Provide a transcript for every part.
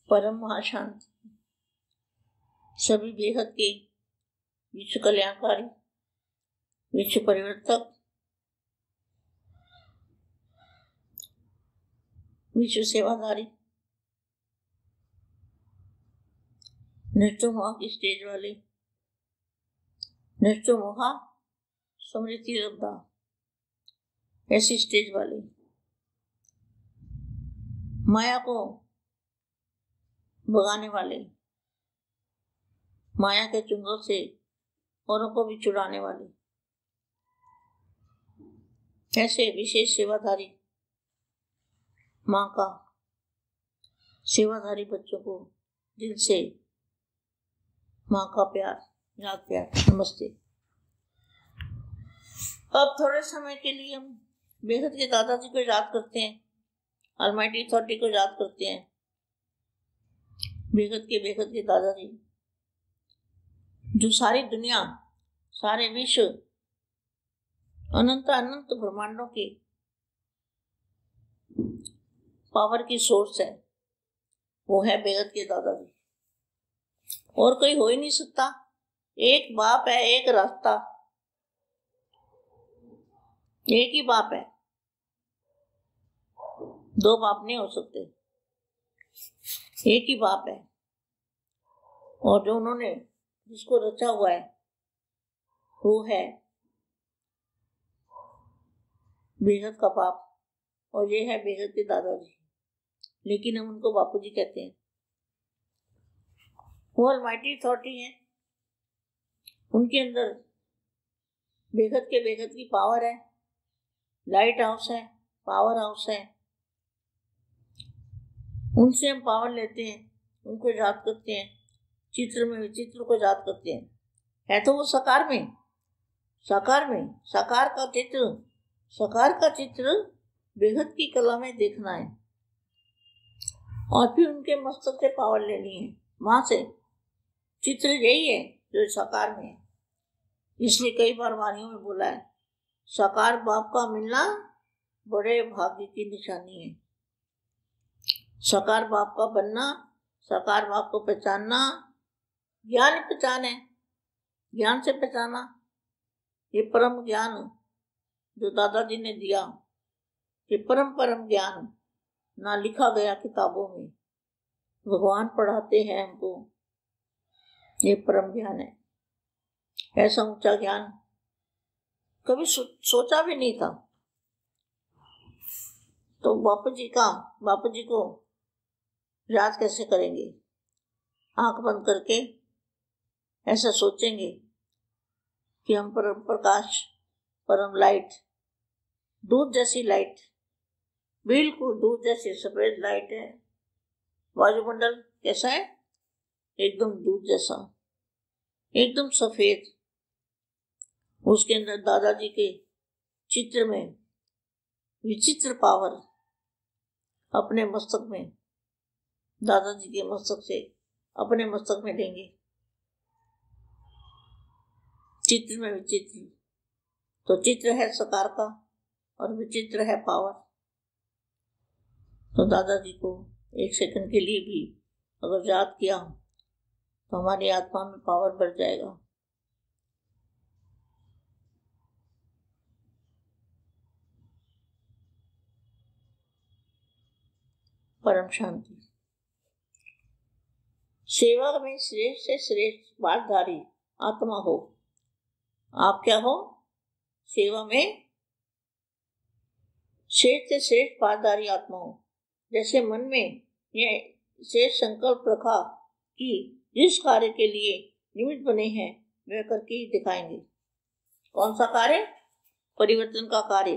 परम महाशांति, सभी बेहद के विश्व कल्याणकारी, विश्व परिवर्तक, विश्व सेवाधारी, नष्टो मोहा की स्टेज वाले, नष्टो मोहा स्मृति रब्दा, ऐसी स्टेज वाले, माया को भगाने वाले, माया के चुंगल से औरों को भी छुड़ाने वाले, ऐसे विशेष सेवाधारी माँ का सेवाधारी बच्चों को दिल से माँ का प्यार, याद प्यार, नमस्ते। अब थोड़े समय के लिए हम बेहद के दादाजी को याद करते हैं, अलमाइटी अथॉरिटी को याद करते हैं। बेहद के दादाजी जो सारी दुनिया, सारे विश्व, अनंत अनंत ब्रह्मांडों के पावर की सोर्स है, वो है बेहद के दादाजी। और कोई हो ही नहीं सकता। एक बाप है, एक रास्ता, एक ही बाप है, दो बाप नहीं हो सकते, एक ही बाप है। और जो उन्होंने जिसको रचा हुआ है वो है बेहद का बाप, और ये है बेहद के दादाजी, लेकिन हम उनको बापू जी कहते हैं। वो अलमाइटी अथॉरिटी है, उनके अंदर बेहद की पावर है, लाइट हाउस है, पावर हाउस है। उनसे हम पावर लेते हैं, उनको याद करते हैं, चित्र में विचित्र को याद करते हैं। है तो वो साकार में, साकार का चित्र बेहद की कला में देखना है, और फिर उनके मस्तक से पावर लेनी है। वहां से चित्र यही है जो साकार में है। इसलिए कई बार वाणियों में बोला है, साकार बाप का मिलना बड़े भाग्य की निशानी है। साकार बाप का बनना, साकार बाप को पहचानना, ज्ञान पहचान है, ज्ञान से पहचाना। ये परम ज्ञान जो दादाजी ने दिया, ये परम ज्ञान ना लिखा गया किताबों में, भगवान पढ़ाते हैं हमको। ये परम ज्ञान है, ऐसा ऊंचा ज्ञान कभी सोचा भी नहीं था। तो बापू जी को याद कैसे करेंगे? आंख बंद करके ऐसा सोचेंगे कि हम परम प्रकाश, परम लाइट, दूध जैसी लाइट, बिल्कुल दूध जैसी सफेद लाइट है। वायुमंडल कैसा है? एकदम दूध जैसा, एकदम सफेद। उसके अंदर दादाजी के चित्र में विचित्र पावर अपने मस्तक में, दादाजी के मस्तक से अपने मस्तक में लेंगे। चित्र में विचित्र, तो चित्र है साकार का और विचित्र है पावर। तो दादाजी को एक सेकंड के लिए भी अगर याद किया तो हमारी आत्मा में पावर बढ़ जाएगा। परम शांति। सेवा में श्रेष्ठ से श्रेष्ठ बातधारी आत्मा हो। आप क्या हो? सेवा में श्रेष्ठ से श्रेष्ठ बातधारी आत्मा हो। जैसे मन में यह श्रेष्ठ संकल्प रखा कि जिस कार्य के लिए निमित्त बने हैं वह करके ही दिखाएंगे। कौन सा कार्य? परिवर्तन का कार्य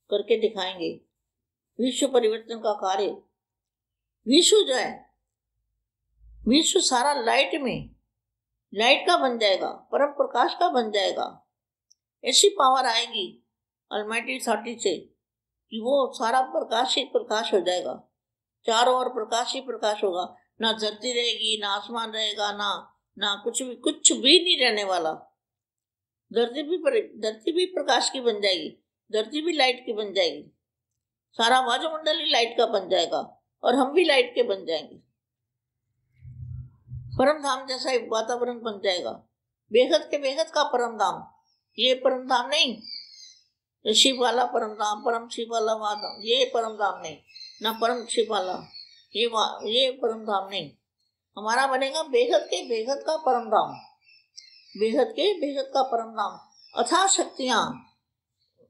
करके दिखाएंगे। विश्व परिवर्तन का कार्य। विश्व जो है, विश्व सारा लाइट में, लाइट का बन जाएगा, परम प्रकाश का बन जाएगा। ऐसी पावर आएगी अलमाइटी अथॉरिटी से कि वो सारा प्रकाश ही प्रकाश हो जाएगा। चारों ओर प्रकाश ही प्रकाश होगा। ना धरती रहेगी, ना आसमान रहेगा, ना कुछ भी नहीं रहने वाला। धरती भी प्रकाश की बन जाएगी, धरती भी लाइट की बन जाएगी, सारा वायुमंडल ही लाइट का बन जाएगा और हम भी लाइट के बन जाएंगे। परम धाम जैसा एक वातावरण बन जाएगा। बेहद के बेहद का परम धाम, ये परम धाम नहीं, शिव वाला परम धाम, परम शिव वाला वाधाम, ये परम धाम नहीं, ना परम शिव वाला ये परम धाम नहीं। हमारा बनेगा बेहद के बेहद का परम धाम, बेहद के बेहद का परम धाम। अथाह शक्तियां,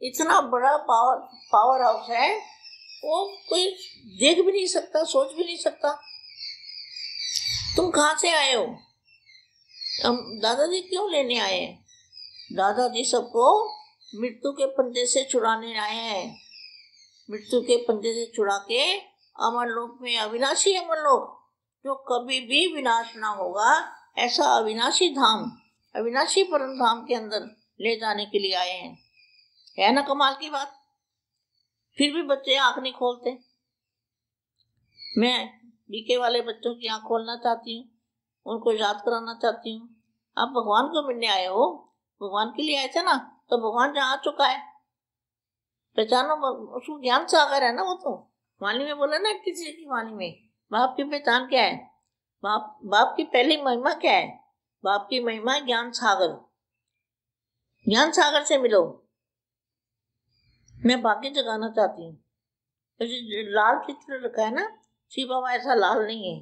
इतना बड़ा पावर हाउस है, वो कोई देख भी नहीं सकता, सोच भी नहीं सकता। तुम कहाँ से आए हो? हम दादाजी क्यों लेने आए हैं? दादाजी सबको मृत्यु के पंजे से छुड़ाने आए हैं। मृत्यु के पंजे से छुड़ा के अमर लोक में, अविनाशी अमर लोक जो कभी भी विनाश ना होगा, ऐसा अविनाशी धाम, अविनाशी परम धाम के अंदर ले जाने के लिए आए हैं। है ना कमाल की बात? फिर भी बच्चे आंख नहीं खोलते। मैं बीके वाले बच्चों की आंख खोलना चाहती हूँ, उनको याद कराना चाहती हूँ। आप भगवान को मिलने आए हो, भगवान के लिए आए थे ना, तो भगवान जहाँ चुका है पहचानो, उसको ज्ञान सागर है ना। वो तो वाणी में बोला ना, किसी की वाणी में, बाप की पहचान क्या है? बाप की पहली महिमा क्या है? बाप की महिमा है ज्ञान सागर। ज्ञान सागर से मिलो। मैं भाग्य जगाना चाहती हूँ। लाल चित्र रखा है ना, शिव बाबा ऐसा लाल नहीं है।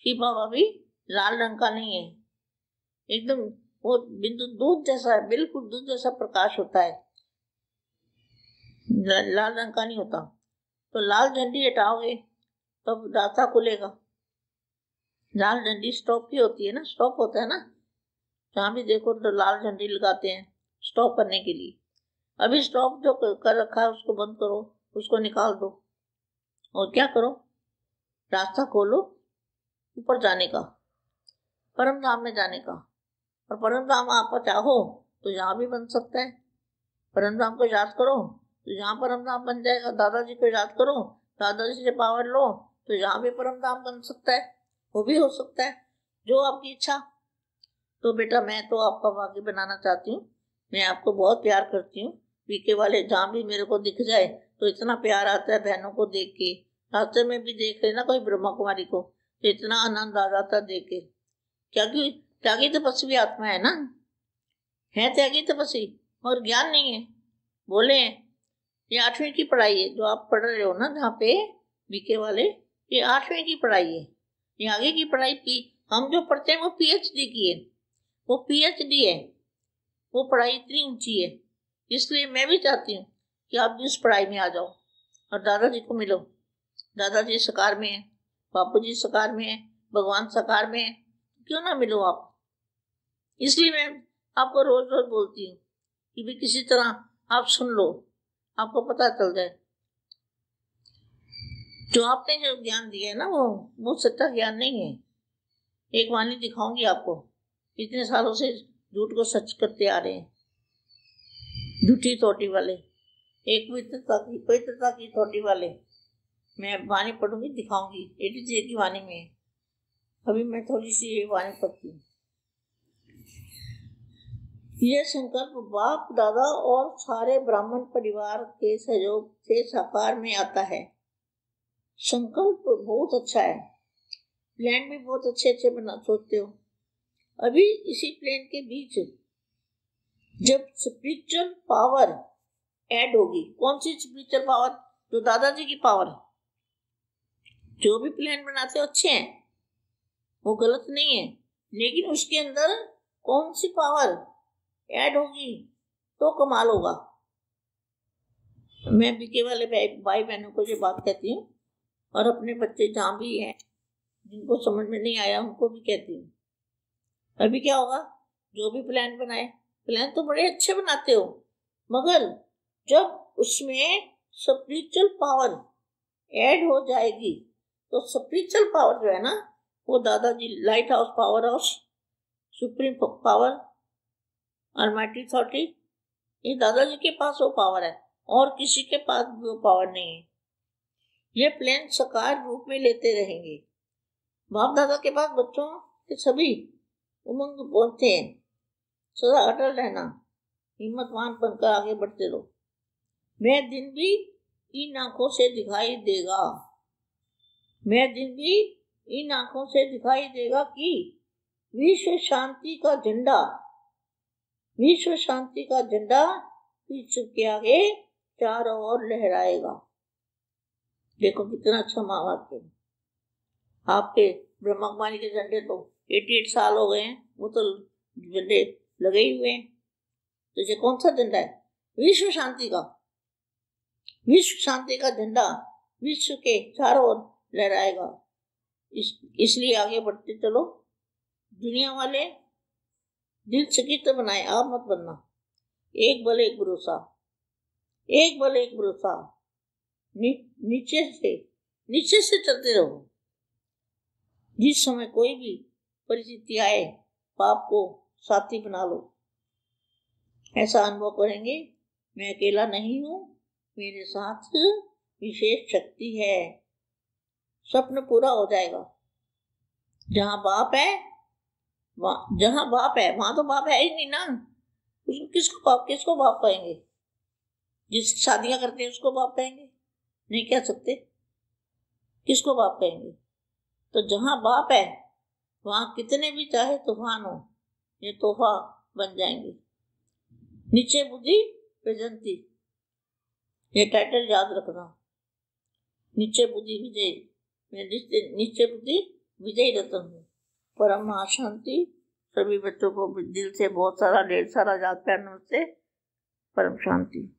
शिव बाबा भी लाल रंग का नहीं है, एकदम वो बिंदु दूध जैसा है, बिल्कुल दूध जैसा प्रकाश होता है, लाल रंग का नहीं होता। तो लाल झंडी हटाओगे तब रास्ता खुलेगा। लाल झंडी स्टॉप की होती है ना, स्टॉप होता है ना, जहाँ भी देखो तो लाल झंडी लगाते हैं स्टॉप करने के लिए। अभी स्टॉप जो कर रखा है उसको बंद करो, उसको निकाल दो, और क्या करो, रास्ता खोलो ऊपर जाने का, परम धाम में जाने का। और परम धाम आप चाहो तो यहाँ भी बन सकता है। परम धाम को याद करो तो यहाँ परम धाम बन जाएगा। दादाजी को याद करो, दादाजी से पावर लो तो यहाँ भी परम धाम बन सकता है, वो भी हो सकता है, जो आपकी इच्छा। तो बेटा मैं तो आपका भाग्य बनाना चाहती हूँ। मैं आपको बहुत प्यार करती हूँ। पीके वाले जहाँ भी मेरे को दिख जाए तो इतना प्यार आता है बहनों को देख के। रास्ते में भी देख लेना कोई ब्रह्मा कुमारी को, तो इतना आनंद आ जाता देख के। क्योंकि त्यागी तपस्वी आत्मा है ना, है त्यागी तपस्वी, और ज्ञान नहीं है। बोले ये 8वीं की पढ़ाई है जो आप पढ़ रहे हो ना, जहाँ पे बीके वाले, ये 8वीं की पढ़ाई है। ये आगे की पढ़ाई हम जो पढ़ते हैं वो PhD की है, वो PhD है। वो पढ़ाई इतनी ऊंची है, इसलिए मैं भी चाहती हूँ कि आप भी उस पढ़ाई में आ जाओ और दादाजी को मिलो। दादाजी साकार में है, बापू जी साकार में है, भगवान साकार में है, क्यों ना मिलो आप। इसलिए मैं आपको रोज रोज बोलती हूँ कि भी किसी तरह आप सुन लो, आपको पता चल जाए जो आपने जो ज्ञान दिया है ना, वो सच्चा ज्ञान नहीं है। एक वाणी दिखाऊंगी आपको, इतने सालों से झूठ को सच करते आ रहे हैं, झूठी थोटी वाले, एक पवित्रता की थोटी वाले। मैं वाणी पढ़ूंगी, दिखाऊंगी, 83 की वाणी में है। अभी मैं थोड़ी सी ये वाणी पढ़ती हूँ। यह संकल्प बाप दादा और सारे ब्राह्मण परिवार के सहयोग से साकार में आता है। संकल्प बहुत अच्छा है, प्लान भी बहुत अच्छे अच्छे बना सोचते हो। अभी इसी प्लान के बीच जब स्पिरिचुअल पावर ऐड होगी, कौन सी स्पिरिचुअल पावर? जो दादाजी की पावर। जो भी प्लान बनाते हो अच्छे हैं, वो गलत नहीं है, लेकिन उसके अंदर कौन सी पावर ऐड होगी तो कमाल होगा। मैं बीके वाले भाई बहनों को ये बात कहती हूँ, और अपने बच्चे जहाँ भी हैं जिनको समझ में नहीं आया उनको भी कहती हूँ। अभी क्या होगा, जो भी प्लान बनाए, प्लान तो बड़े अच्छे बनाते हो, मगर जब उसमें स्पिरिचुअल पावर ऐड हो जाएगी तो स्पिरिचुअल पावर जो है ना, वो दादाजी light house, power house, supreme power, Almighty authority, ये दादाजी के पास वो पावर है, और किसी के पास भी वो पावर नहीं है। ये प्लान साकार रूप में लेते रहेंगे। बाप दादा के पास बच्चों के सभी उमंग पहुंचते हैं। सदा अटल रहना, हिम्मतवान बनकर आगे बढ़ते रहो। मैं दिन भी इन आंखों से दिखाई देगा, मैं दिन भी इन आंखों से दिखाई देगा कि विश्व शांति का झंडा, विश्व शांति का झंडा विश्व के आगे चारों ओर लहराएगा। देखो कितना अच्छा महावाक्य। आपके ब्रह्मा कुमारी के झंडे तो 88 साल हो गए हैं, वो तो झंडे लगे ही हुए हैं। तो ये कौन सा झंडा है? विश्व शांति का, विश्व शांति का झंडा विश्व के चारों ओर लहराएगा। इसलिए आगे बढ़ते चलो। दुनिया वाले दिल चकित बनाए, आप मत बनना। एक बल एक भरोसा, एक बल एक भरोसा। नीचे से चलते रहो। जिस समय कोई भी परिस्थिति आए, पाप को साथी बना लो। ऐसा अनुभव करेंगे, मैं अकेला नहीं हूं, मेरे साथ विशेष शक्ति है। स्वप्न पूरा हो जाएगा। जहां बाप है वहां तो बाप है ही नहीं ना। उसको किसको बाप कहेंगे? जिस शादियां करते हैं उसको बाप कहेंगे? नहीं कह सकते। किसको बाप कहेंगे? तो जहां बाप है वहां कितने भी चाहे तूफान हो, ये तोहफा बन जाएंगे। नीचे बुद्धि प्रजंती, ये टाइटल याद रखना। नीचे बुद्धि विजय, मैं नीचे बुद्धि विजय रतन हूँ। परम शांति। सभी बच्चों को दिल से बहुत सारा ढेर सारा याद प्यार नमस्ते। परम शांति।